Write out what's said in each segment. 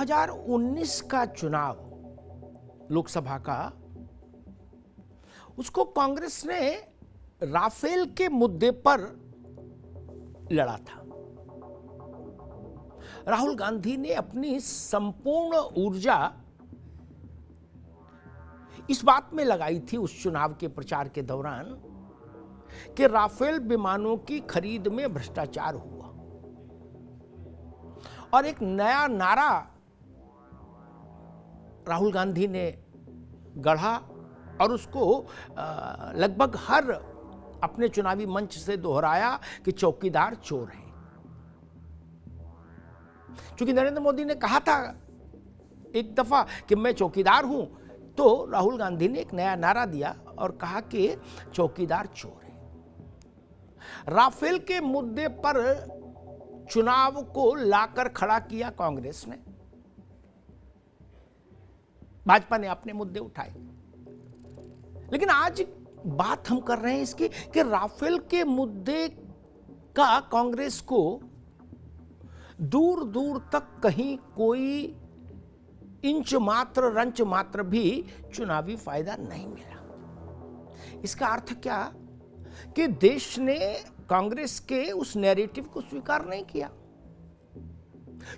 2019 का चुनाव लोकसभा का, उसको कांग्रेस ने राफेल के मुद्दे पर लड़ा था। राहुल गांधी ने अपनी संपूर्ण ऊर्जा इस बात में लगाई थी उस चुनाव के प्रचार के दौरान कि राफेल विमानों की खरीद में भ्रष्टाचार हुआ, और एक नया नारा राहुल गांधी ने गढ़ा और उसको लगभग हर अपने चुनावी मंच से दोहराया कि चौकीदार चोर है। क्योंकि नरेंद्र मोदी ने कहा था एक दफा कि मैं चौकीदार हूं, तो राहुल गांधी ने एक नया नारा दिया और कहा कि चौकीदार चोर है। राफेल के मुद्दे पर चुनाव को लाकर खड़ा किया कांग्रेस ने, भाजपा ने अपने मुद्दे उठाए। लेकिन आज बात हम कर रहे हैं इसकी कि राफेल के मुद्दे का कांग्रेस को दूर दूर तक कहीं कोई इंच मात्र रंच मात्र भी चुनावी फायदा नहीं मिला। इसका अर्थ क्या कि देश ने कांग्रेस के उस नैरेटिव को स्वीकार नहीं किया।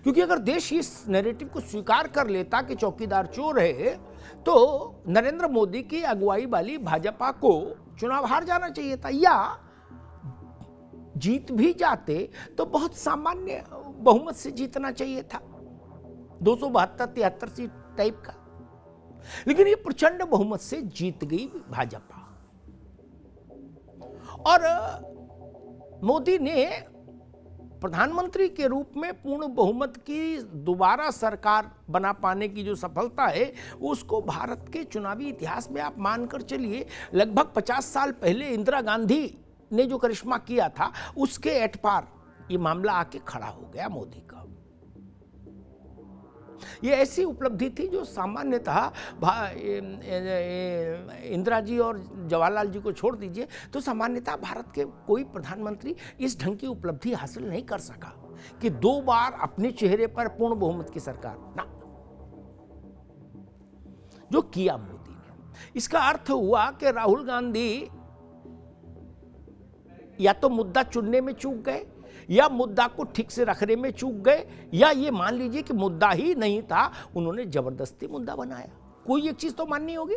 क्योंकि अगर देश इस नैरेटिव को स्वीकार कर लेता कि चौकीदार चोर है, तो नरेंद्र मोदी की अगुवाई वाली भाजपा को चुनाव हार जाना चाहिए था, या जीत भी जाते तो बहुत सामान्य बहुमत से जीतना चाहिए था, 272-73 सीट टाइप का। लेकिन ये प्रचंड बहुमत से जीत गई भाजपा, और मोदी ने प्रधानमंत्री के रूप में पूर्ण बहुमत की दोबारा सरकार बना पाने की जो सफलता है, उसको भारत के चुनावी इतिहास में आप मानकर चलिए लगभग 50 साल पहले इंदिरा गांधी ने जो करिश्मा किया था, उसके एट पार ये मामला आके खड़ा हो गया मोदी का। ये ऐसी उपलब्धि थी जो सामान्यतः इंदिरा जी और जवाहरलाल जी को छोड़ दीजिए तो सामान्यतः भारत के कोई प्रधानमंत्री इस ढंग की उपलब्धि हासिल नहीं कर सका कि 2 बार अपने चेहरे पर पूर्ण बहुमत की सरकार ना, जो किया मोदी ने। इसका अर्थ हुआ कि राहुल गांधी या तो मुद्दा चुनने में चूक गए, या मुद्दा को ठीक से रखने में चूक गए, या ये मान लीजिए कि मुद्दा ही नहीं था, उन्होंने जबरदस्ती मुद्दा बनाया। कोई एक चीज तो माननी होगी।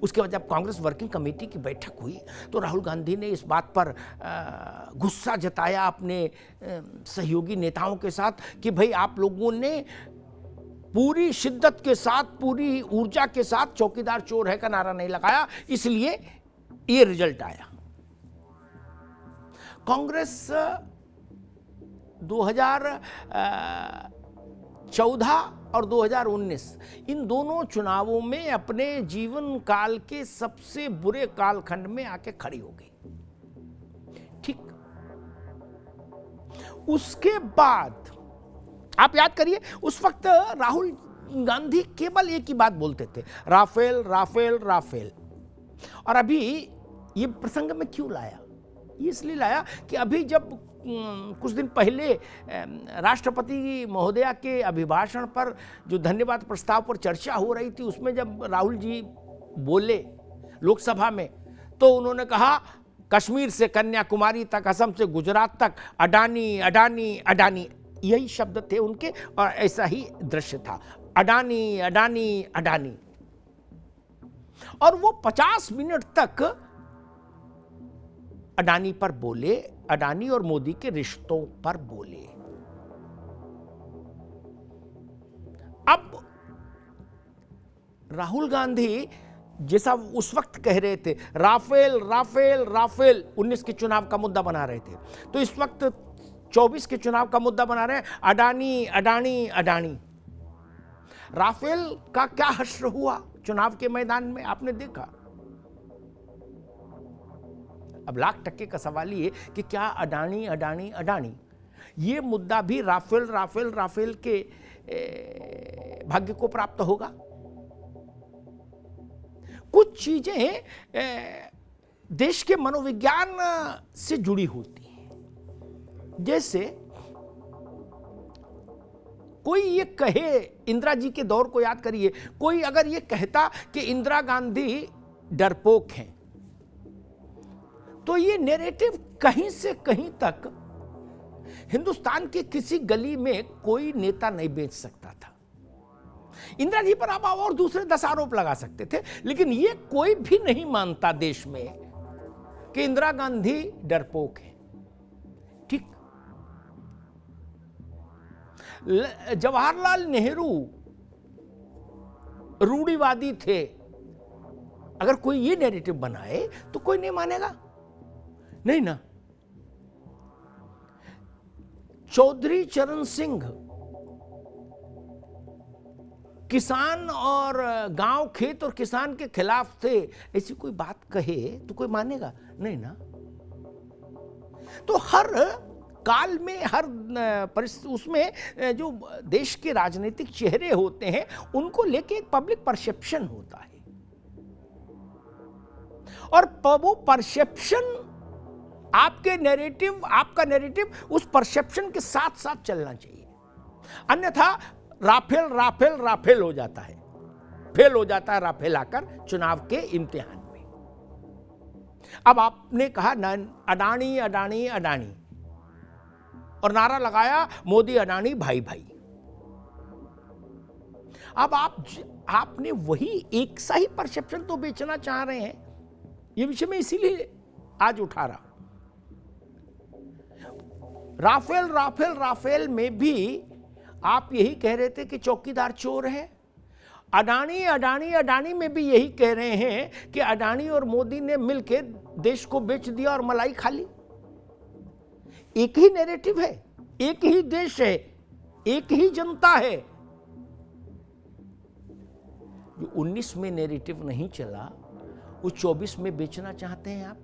उसके बाद जब कांग्रेस वर्किंग कमेटी की बैठक हुई तो राहुल गांधी ने इस बात पर गुस्सा जताया अपने सहयोगी नेताओं के साथ कि भाई आप लोगों ने पूरी शिद्दत के साथ, पूरी ऊर्जा के साथ चौकीदार चोर है का नारा नहीं लगाया, इसलिए ये रिजल्ट आया। कांग्रेस 2014 और 2019 इन दोनों चुनावों में अपने जीवन काल के सबसे बुरे कालखंड में आके खड़ी हो गई। ठीक, उसके बाद आप याद करिए, उस वक्त राहुल गांधी केवल एक ही बात बोलते थे, राफेल राफेल राफेल। और अभी ये प्रसंग में क्यों लाया? इसलिए लाया कि अभी जब कुछ दिन पहले राष्ट्रपति महोदया के अभिभाषण पर जो धन्यवाद प्रस्ताव पर चर्चा हो रही थी, उसमें जब राहुल जी बोले लोकसभा में, तो उन्होंने कहा कश्मीर से कन्याकुमारी तक, असम से गुजरात तक अडानी अडानी अडानी, यही शब्द थे उनके, और ऐसा ही दृश्य था, अडानी अडानी अडानी। और वो 50 मिनट तक अडानी पर बोले, अडानी और मोदी के रिश्तों पर बोले। अब राहुल गांधी जैसा उस वक्त कह रहे थे राफेल राफेल राफेल, 19 के चुनाव का मुद्दा बना रहे थे, तो इस वक्त 24 के चुनाव का मुद्दा बना रहे हैं अडानी अडानी अडानी। राफेल का क्या हश्र हुआ चुनाव के मैदान में, आपने देखा। अब लाख टक्के का सवाल ये कि क्या अडानी अडानी अडानी ये मुद्दा भी राफेल राफेल राफेल के भाग्य को प्राप्त होगा? कुछ चीजें देश के मनोविज्ञान से जुड़ी होती हैं। जैसे कोई ये कहे, इंदिरा जी के दौर को याद करिए, कोई अगर ये कहता कि इंदिरा गांधी डरपोक हैं, तो ये नैरेटिव कहीं से कहीं तक हिंदुस्तान की किसी गली में कोई नेता नहीं बेच सकता था। इंदिरा जी पर आप और दूसरे 10 आरोप लगा सकते थे, लेकिन ये कोई भी नहीं मानता देश में कि इंदिरा गांधी डरपोक है। ठीक, जवाहरलाल नेहरू रूढ़िवादी थे, अगर कोई ये नैरेटिव बनाए तो कोई नहीं मानेगा, नहीं ना। चौधरी चरण सिंह किसान और गांव खेत और किसान के खिलाफ थे, ऐसी कोई बात कहे तो कोई मानेगा, नहीं ना। तो हर काल में, हर उसमें जो देश के राजनीतिक चेहरे होते हैं उनको लेके एक पब्लिक परसेप्शन होता है, और वो परसेप्शन, आपके नैरेटिव, आपका नैरेटिव उस परसेप्शन के साथ साथ चलना चाहिए, अन्यथा राफेल राफेल राफेल हो जाता है, फेल हो जाता है राफेल आकर चुनाव के इम्तिहान में। अब आपने कहा अडानी अडानी अडानी, और नारा लगाया मोदी अडानी भाई भाई। अब आपने वही एक सा ही परसेप्शन तो बेचना चाह रहे हैं, ये विषय में इसीलिए आज उठा रहा। राफेल राफेल राफेल में भी आप यही कह रहे थे कि चौकीदार चोर है। अडानी अडानी अडानी में भी यही कह रहे हैं कि अडानी और मोदी ने मिलकर देश को बेच दिया और मलाई खा ली। एक ही नैरेटिव है, एक ही देश है, एक ही जनता है। जो 19 में नैरेटिव नहीं चला, वो 24 में बेचना चाहते हैं आप,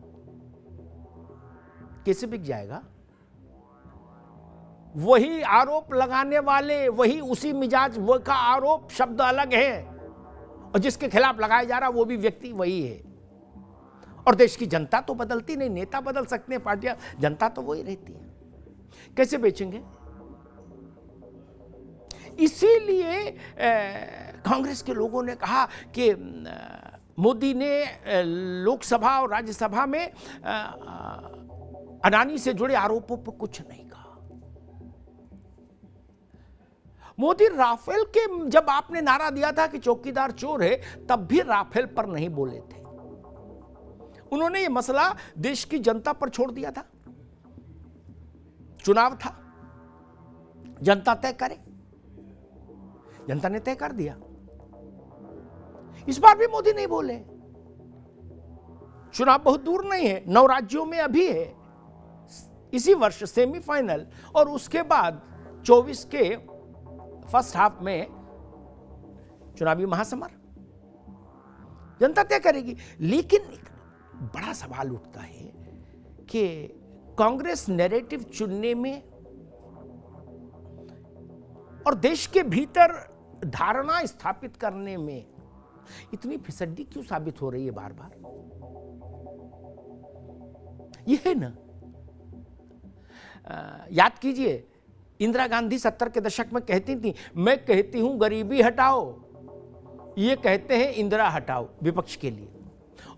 कैसे बिक जाएगा? वही आरोप लगाने वाले, वही उसी मिजाज, वो का आरोप शब्द अलग है, और जिसके खिलाफ लगाया जा रहा वो भी व्यक्ति वही है। और देश की जनता तो बदलती नहीं, नेता बदल सकते हैं, पार्टियां, जनता तो वही रहती है। कैसे बेचेंगे? इसीलिए कांग्रेस के लोगों ने कहा कि मोदी ने लोकसभा और राज्यसभा में अडानी से जुड़े आरोपों पर कुछ नहीं कहा। मोदी राफेल के, जब आपने नारा दिया था कि चौकीदार चोर है, तब भी राफेल पर नहीं बोले थे। उन्होंने ये मसला देश की जनता पर छोड़ दिया था। चुनाव था, जनता तय करे, जनता ने तय कर दिया। इस बार भी मोदी नहीं बोले। चुनाव बहुत दूर नहीं है, 9 राज्यों में अभी है, इसी वर्ष सेमीफाइनल, और उसके बाद 24 के फर्स्ट हाफ में चुनावी महासमर, जनता तय करेगी। लेकिन एक बड़ा सवाल उठता है कि कांग्रेस नैरेटिव चुनने में और देश के भीतर धारणा स्थापित करने में इतनी फिसड्डी क्यों साबित हो रही है बार बार? यह है ना, याद कीजिए, इंदिरा गांधी 70 के दशक में कहती थी, मैं कहती हूं गरीबी हटाओ, ये कहते हैं इंदिरा हटाओ, विपक्ष के लिए।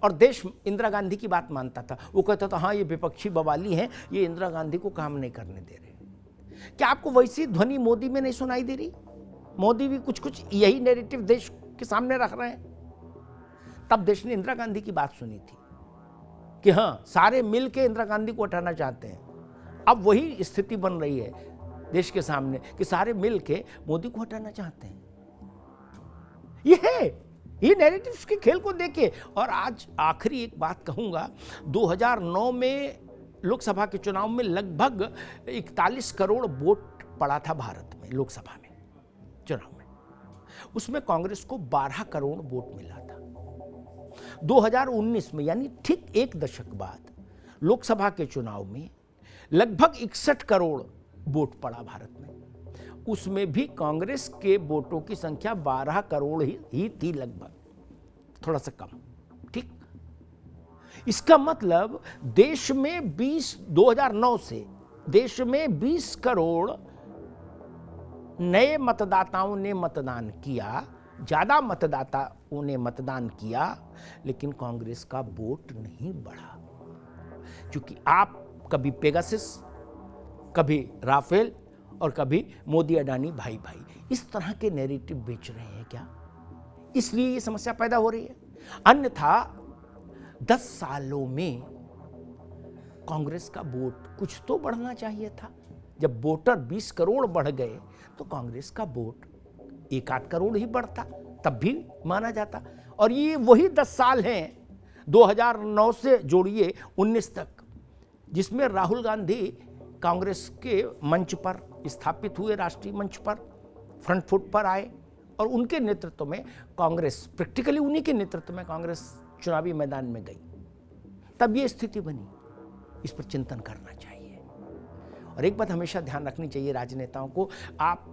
और देश इंदिरा गांधी की बात मानता था। वो कहता था हाँ ये विपक्षी बवाली हैं, ये इंदिरा गांधी को काम नहीं करने दे रहे। क्या आपको वैसी ध्वनि मोदी में नहीं सुनाई दे रही? मोदी भी कुछ कुछ यही नैरेटिव देश के सामने रख रहे हैं। तब देश ने इंदिरा गांधी की बात सुनी थी कि हाँ सारे मिल के इंदिरा गांधी को हटाना चाहते हैं। अब वही स्थिति बन रही है देश के सामने कि सारे मिल के मोदी को हटाना चाहते हैं। ये नैरेटिव्स के खेल को देखे। और आज आखिरी एक बात कहूंगा, 2009 में लोकसभा के चुनाव में लगभग 41 करोड़ वोट पड़ा था भारत में, लोकसभा में चुनाव में। उसमें कांग्रेस को 12 करोड़ वोट मिला था। 2019 में, यानी ठीक एक दशक बाद, लोकसभा के चुनाव में लगभग 61 करोड़ वोट पड़ा भारत में। उसमें भी कांग्रेस के वोटों की संख्या 12 करोड़ ही थी, लगभग, थोड़ा सा कम। ठीक, इसका मतलब देश में 2009 से देश में 20 करोड़ नए मतदाताओं ने मतदान किया, ज़्यादा मतदाताओं ने मतदान किया, लेकिन कांग्रेस का वोट नहीं बढ़ा, क्योंकि आप कभी पेगासस, कभी राफेल और कभी मोदी अडानी भाई भाई, इस तरह के नैरेटिव बेच रहे हैं क्या? इसलिए ये समस्या पैदा हो रही है। अन्यथा 10 सालों में कांग्रेस का वोट कुछ तो बढ़ना चाहिए था। जब वोटर 20 करोड़ बढ़ गए तो कांग्रेस का वोट 1-8 करोड़ ही बढ़ता, तब भी माना जाता। और ये वही 10 साल हैं 2009 से जोड़िए 19 तक, जिसमें राहुल गांधी कांग्रेस के मंच पर स्थापित हुए, राष्ट्रीय मंच पर फ्रंट फुट पर आए, और उनके नेतृत्व में कांग्रेस, प्रैक्टिकली उन्हीं के नेतृत्व में कांग्रेस चुनावी मैदान में गई। तब ये स्थिति बनी। इस पर चिंतन करना चाहिए। और एक बात हमेशा ध्यान रखनी चाहिए राजनेताओं को, आप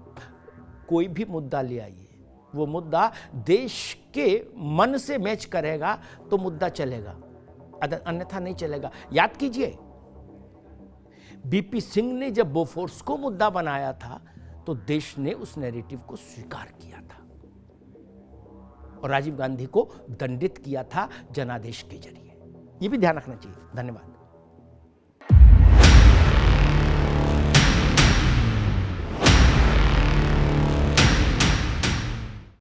कोई भी मुद्दा ले आइए, वो मुद्दा देश के मन से मैच करेगा तो मुद्दा चलेगा, अन्यथा नहीं चलेगा। याद कीजिए, बीपी सिंह ने जब बोफोर्स को मुद्दा बनाया था तो देश ने उस नैरेटिव को स्वीकार किया था और राजीव गांधी को दंडित किया था जनादेश के जरिए। ये भी ध्यान रखना चाहिए। धन्यवाद।